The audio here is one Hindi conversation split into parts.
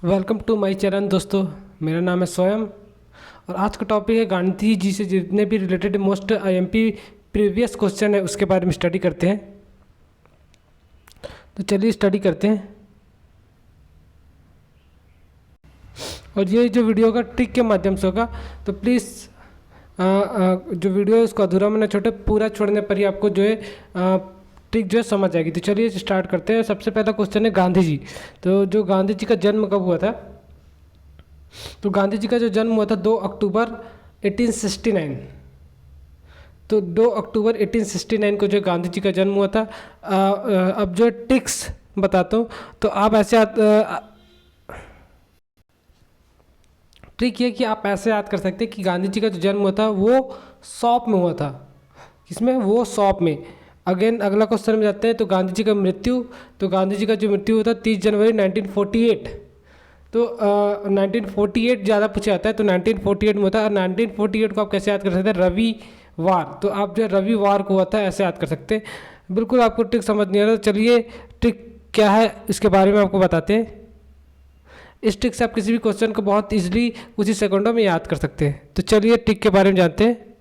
वेलकम टू माय चैनल दोस्तों। मेरा नाम है स्वयं और आज का टॉपिक है गांधी जी से जितने भी related most IMP previous question है उसके बारे में स्टडी करते हैं। तो चलिए स्टडी करते हैं। और ये जो वीडियो का ट्रिक के माध्यम से होगा, तो प्लीज़ जो वीडियो है उसको अधूरा मत छोड़े, पूरा छोड़ने पर ही आपको जो है ट्रिक जो है समझ आएगी। तो चलिए स्टार्ट करते हैं। सबसे पहला क्वेश्चन है गांधी जी। तो जो गांधी जी का जन्म कब हुआ था? तो गांधी जी का जो जन्म हुआ था 2 अक्टूबर 1869। तो 2 अक्टूबर 1869 को जो गांधी जी का जन्म हुआ था। अब जो ट्रिक्स बताता हूँ, तो आप ऐसे ट्रिक ये कि आप ऐसे याद कर सकते हैं कि गांधी जी का जो जन्म हुआ था वो सौंप में हुआ था। किसमें? वो सौंप में। अगेन अगला क्वेश्चन में जाते हैं। तो गांधी जी का मृत्यु, तो गांधी जी का जो मृत्यु हुआ था 30 जनवरी 1948। तो 1948 ज़्यादा पूछा जाता है, तो 1948 में होता है। और 1948 को आप कैसे याद कर सकते हैं? रविवार। तो आप जो रविवार को हुआ था ऐसे याद कर सकते हैं। बिल्कुल आपको ट्रिक समझ नहीं आ रहा, तो चलिए ट्रिक क्या है इसके बारे में आपको बताते हैं। इस ट्रिक से आप किसी भी क्वेश्चन को बहुत इजीली कुछ ही सेकंडों में याद कर सकते हैं। तो चलिए ट्रिक के बारे में जानते हैं।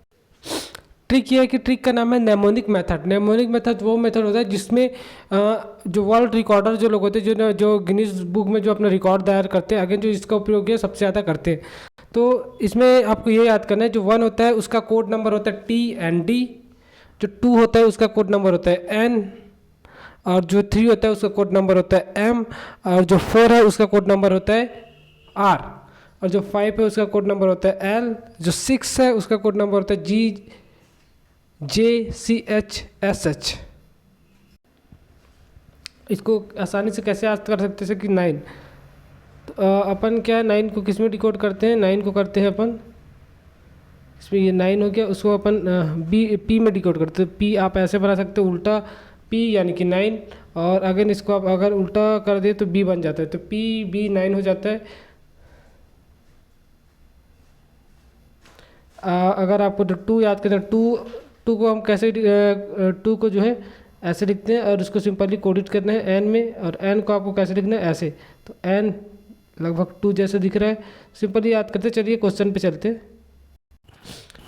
ट्रिक ये है कि ट्रिक का नाम है नेमोनिक मेथड। नेमोनिक मेथड वो मेथड होता है जिसमें जो वर्ल्ड रिकॉर्डर जो लोग होते हैं, जो गिनीज बुक में जो अपना रिकॉर्ड दायर करते हैं, अगेन जो इसका उपयोग है सबसे ज़्यादा करते हैं। तो इसमें आपको ये याद करना है, जो 1 होता है उसका कोड नंबर होता है TND, जो 2 होता है उसका कोड नंबर होता है N, और जो 3 होता है उसका कोड नंबर होता है M, और जो 4 है उसका कोड नंबर होता है R, और जो 5 है उसका कोड नंबर होता है L, जो 6 है उसका कोड नंबर होता है GJCHSH। इसको आसानी से कैसे याद कर सकते हैं कि 9। तो अपन क्या है 9 को किस में डिकोड करते हैं? 9 को करते हैं अपन, इसमें ये 9 हो गया, उसको अपन P में डिकोड करते हैं। P आप ऐसे बना सकते हो उल्टा P यानी कि 9, और अगेन इसको आप अगर उल्टा कर दे तो B बन जाता है, तो PB9 हो जाता है। अगर आपको जो 2 याद करें, टू को हम कैसे 2 को जो है ऐसे लिखते हैं और उसको सिंपली कोडिट करना है N में, और N को आपको कैसे लिखना है? ऐसे। तो N लगभग 2 जैसे दिख रहा है, सिंपली याद करते। चलिए क्वेश्चन पे चलते हैं।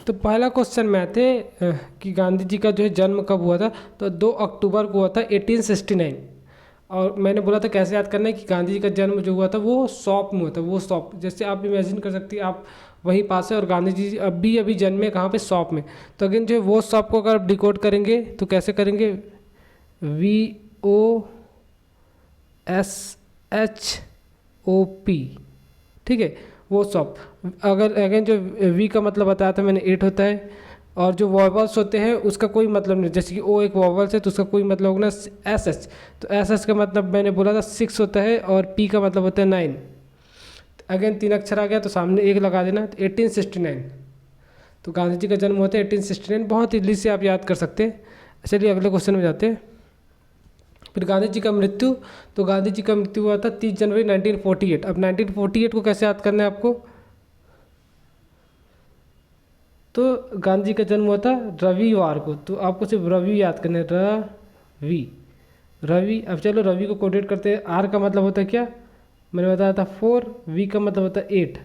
तो पहला क्वेश्चन में आते कि गांधी जी का जो है जन्म कब हुआ था? तो 2 अक्टूबर को हुआ था 1869। और मैंने बोला था कैसे याद करना है कि गांधी जी का जन्म जो हुआ था वो सौंप में हुआ था। वो सौंप, जैसे आप इमेजिन कर सकती हैं आप वहीं पास है और गांधी जी अभी जन्मे कहाँ पे? सौंप में। तो अगेन जो है वो सौंप को अगर आप डिकोड करेंगे तो कैसे करेंगे? VOSHOP, ठीक है, वो सौंप। अगर अगेन जो V का मतलब बताया था मैंने 8 होता है, और जो वॉवल्स होते हैं उसका कोई मतलब नहीं, जैसे कि O एक वॉवल्स है तो उसका कोई मतलब होगा ना SH। तो SH का मतलब मैंने बोला था 6 होता है, और P का मतलब होता है 9। अगेन 3 अक्षर आ गया तो सामने 1 लगा देना, तो 1869। तो गांधी जी का जन्म होता है 1869, बहुत इजली से आप याद कर सकते हैं। चलिए अगले क्वेश्चन में जाते हैं। फिर गांधी जी का मृत्यु, तो गांधी जी का मृत्यु हुआ था 30 जनवरी 1948। अब 1948 को कैसे याद करना है आपको? तो गांधी जी का जन्म हुआ था रविवार को, तो आपको सिर्फ रवि याद करना है, रवि। अब चलो रवि को कोडेट करते हैं। R का मतलब होता है क्या? मैंने बताया था 4। V का मतलब होता है 8।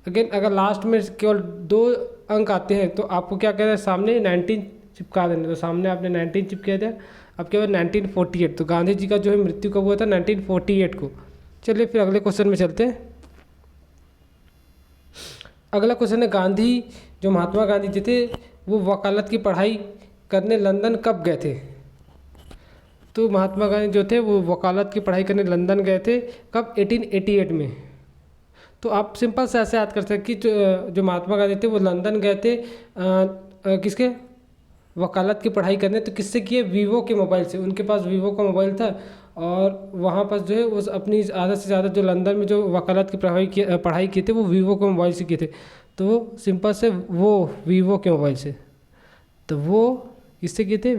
अगेन अगर लास्ट में केवल 2 अंक आते हैं तो आपको क्या कहना है? सामने 19 चिपका देना। तो सामने आपने 19 चिपका दिया, अब क्या हुआ? 1948। तो गांधी जी का जो है मृत्यु कब हुआ था? 1948 को। चलिए फिर अगले क्वेश्चन में चलते हैं। अगला क्वेश्चन है गांधी, जो महात्मा गांधी जी थे वो वकालत की पढ़ाई करने लंदन कब गए थे? तो महात्मा गांधी जो थे वो वकालत की पढ़ाई करने लंदन गए थे कब? 1888 में। तो आप सिंपल से ऐसे याद कर सकते हैं कि जो महात्मा गांधी थे वो लंदन गए थे किसके? वकालत की पढ़ाई करने। तो किससे किए? वीवो के मोबाइल से। उनके पास वीवो का मोबाइल था, और वहाँ पर जो है वो अपनी ज़्यादा से ज़्यादा जो लंदन में जो वकालत की पढ़ाई किए थे वो वीवो के मोबाइल से किए थे। तो सिंपल से वो वीवो के मोबाइल से। तो वो किससे किए थे?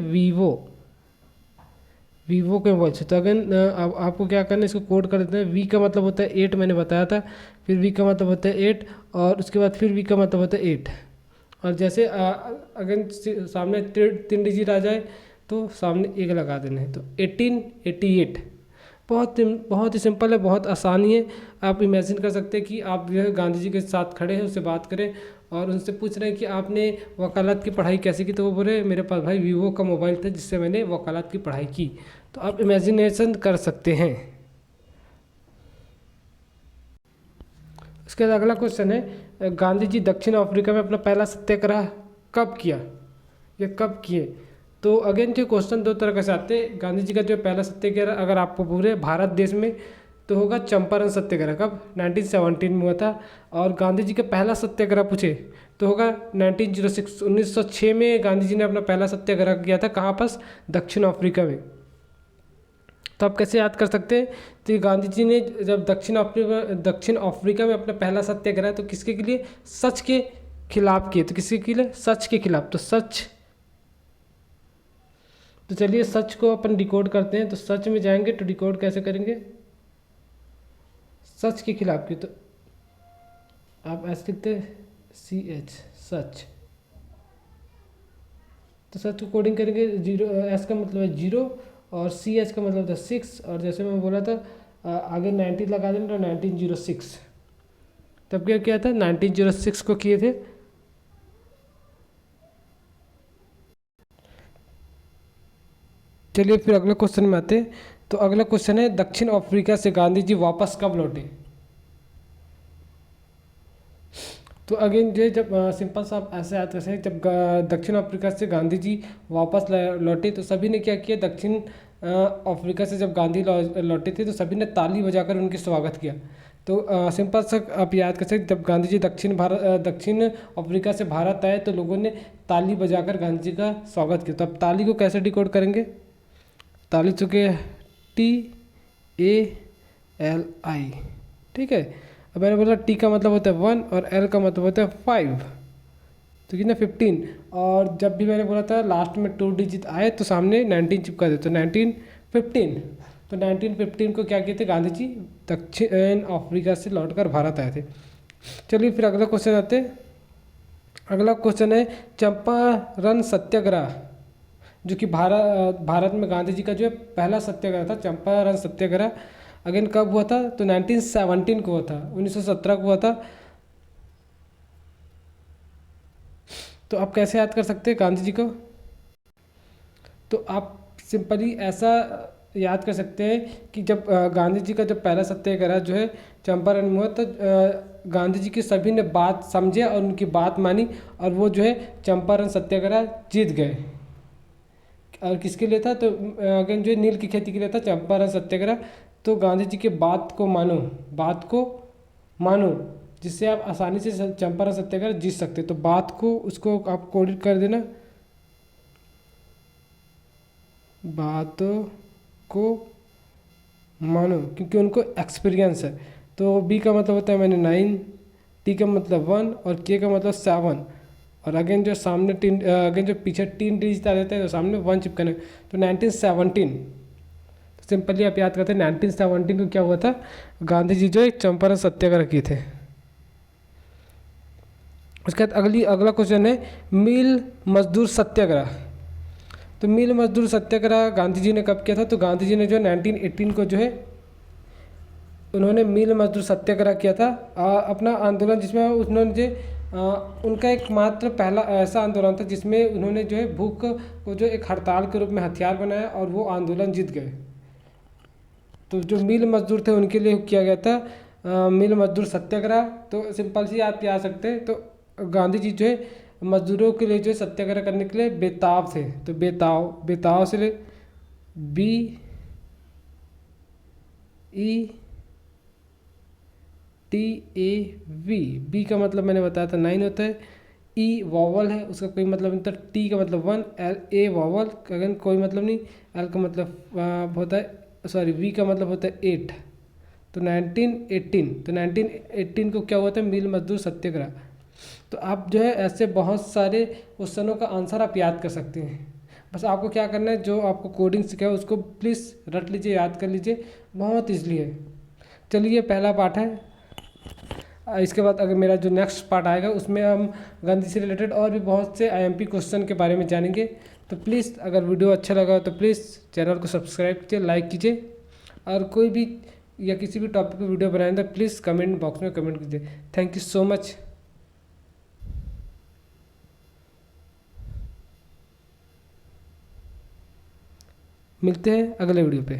वीवो के मोबाइल से। तो अगेन अब आपको क्या करना है? इसको कोड कर देते हैं। V का मतलब होता है 8, मैंने बताया था। फिर V का मतलब होता है 8, और उसके बाद फिर V का मतलब होता है 8। और जैसे अगेन सामने 3 डिजिट आ जाए तो सामने 1 लगा देना है। तो 1888। बहुत ही सिंपल है, बहुत आसानी है। आप इमेजिन कर सकते हैं कि आप जो है गांधी जी के साथ खड़े हैं, उससे बात करें और उनसे पूछ रहे हैं कि आपने वकालत की पढ़ाई कैसे की, तो वो बोले मेरे पास भाई वीवो का मोबाइल था जिससे मैंने वकालत की पढ़ाई की। तो आप इमेजिनेशन कर सकते हैं। उसके बाद अगला क्वेश्चन है, गांधी जी दक्षिण अफ्रीका में अपना पहला सत्याग्रह कब किया या कब किए। तो अगेन जो क्वेश्चन दो तरह से आते हैं। गांधी जी का जो पहला सत्याग्रह अगर आपको पूरे भारत देश में तो होगा चंपारण सत्याग्रह, कब 1917 में हुआ था। और गांधी जी का पहला सत्याग्रह पूछे तो होगा 1906 1906 में गांधी जी ने अपना पहला सत्याग्रह किया था। कहाँ पर? दक्षिण अफ्रीका में। तो आप कैसे याद कर सकते हैं? तो ये गांधी जी ने जब दक्षिण अफ्रीका में अपना पहला सत्याग्रह तो किसके के लिए? सच के खिलाफ किए। तो किसी के लिए? सच के खिलाफ। तो सच, तो चलिए सच को अपन डिकोड करते हैं। तो सच में जाएंगे तो डिकोड कैसे करेंगे? सच के खिलाफ की, तो आप ऐसे लिखते हैं CH, सच। तो सच को कोडिंग करेंगे, जीरो, एस का मतलब है जीरो और CH का मतलब था 6। और जैसे मैं बोला था आगे 19 लगा देंगे तो 1906। तब क्या किया था? 1906 को किए थे। चलिए फिर अगले क्वेश्चन में आते हैं। तो अगला क्वेश्चन है, दक्षिण अफ्रीका से गांधी जी वापस कब लौटे। तो अगेन जो है जब सिंपल सा आप ऐसे आते हैं, जब दक्षिण अफ्रीका से गांधी जी वापस लौटे तो सभी ने क्या किया? दक्षिण अफ्रीका से जब गांधी लौटे थे तो सभी ने ताली बजाकर उनकी स्वागत किया। तो सिंपल सा आप याद कर सकते, जब गांधी जी दक्षिण अफ्रीका से भारत आए तो लोगों ने ताली बजाकर गांधी जी का स्वागत किया। तो अब ताली को कैसे डिकोड करेंगे? ताली चुके TALI, ठीक है। अब मैंने बोला T का मतलब होता है 1 और L का मतलब होता है 5, तो कितना 15। और जब भी मैंने बोला था लास्ट में 2 डिजिट आए तो सामने 19 चिपका दे, तो 1915। तो 1915 को क्या किए थे? गांधी जी दक्षिण अफ्रीका से लौटकर भारत आए थे। चलिए फिर अगला क्वेश्चन आते हैं। अगला क्वेश्चन है, चंपारण सत्याग्रह, जो कि भारत में गांधी जी का जो है पहला सत्याग्रह था, चंपारण सत्याग्रह। अगेन कब हुआ था? तो 1917 को हुआ था, 1917 को हुआ था। तो आप कैसे याद कर सकते हैं गांधी जी को? तो आप सिंपली ऐसा याद कर सकते हैं कि जब गांधी जी का जब पहला सत्याग्रह जो है चंपारण में हुआ तो गांधी जी की सभी ने बात समझे और उनकी बात मानी और वो जो है चंपारण सत्याग्रह जीत गए। और किसके लिए था? तो अगेन जो है नील की खेती के लिए था चंपारण सत्याग्रह। तो गांधी जी के बात को मानो जिससे आप आसानी से चंपारण सत्याग्रह जीत सकते। तो बात को उसको आप कोडिट कर देना, बातों को मानो, क्योंकि उनको एक्सपीरियंस है। तो B का मतलब होता है मैंने 9, T का मतलब 1 और K का मतलब 7। और अगेन जो सामने अगेन जो पीछे 3 डिजिट आ जाते हैं तो सामने 1 चिपकाने। तो 1917, तो सिंपली आप याद करते हैं 1917 को क्या हुआ था? गांधी जी जो एक चंपारण सत्याग्रह किए थे। उसके बाद अगला क्वेश्चन है, मिल मजदूर सत्याग्रह। तो मिल मजदूर सत्याग्रह गांधी जी ने कब किया था? तो गांधी जी ने जो 1918 को जो है उन्होंने मिल मजदूर सत्याग्रह किया था, अपना आंदोलन, जिसमें उन्होंने जो उनका एकमात्र पहला ऐसा आंदोलन था जिसमें उन्होंने जो है भूख को जो एक हड़ताल के रूप में हथियार बनाया और वो आंदोलन जीत गए। तो जो मिल मजदूर थे उनके लिए किया गया था मिल मजदूर सत्याग्रह। तो सिंपल सी आप आ सकते हैं। तो गांधी जी जो है मजदूरों के लिए जो है सत्याग्रह करने के लिए बेताब थे। तो बेताब से BETAB, बी का मतलब मैंने बताया था 9 होता है, E वॉवल है उसका कोई मतलब नहीं था, T का मतलब 1, A वॉवल अगेन कोई मतलब नहीं, L का मतलब होता है, सॉरी V का मतलब होता है 8। तो 1918 को क्या हुआ था? मिल मजदूर सत्याग्रह। तो आप जो है ऐसे बहुत सारे क्वेश्चनों का आंसर आप याद कर सकते हैं। बस आपको क्या करना है, जो आपको कोडिंग सिखाया उसको प्लीज़ रट लीजिए, याद कर लीजिए, बहुत ईजली है। चलिए ये पहला पार्ट है। इसके बाद अगर मेरा जो नेक्स्ट पार्ट आएगा उसमें हम गांधी से रिलेटेड और भी बहुत से IMP क्वेश्चन के बारे में जानेंगे। तो प्लीज़ अगर वीडियो अच्छा लगा तो प्लीज़ चैनल को सब्सक्राइब कीजिए, लाइक कीजिए और कोई भी या किसी भी टॉपिक पे वीडियो बनाए तो प्लीज़ कमेंट बॉक्स में कमेंट कीजिए। Thank you so much. मिलते हैं अगले वीडियो पे।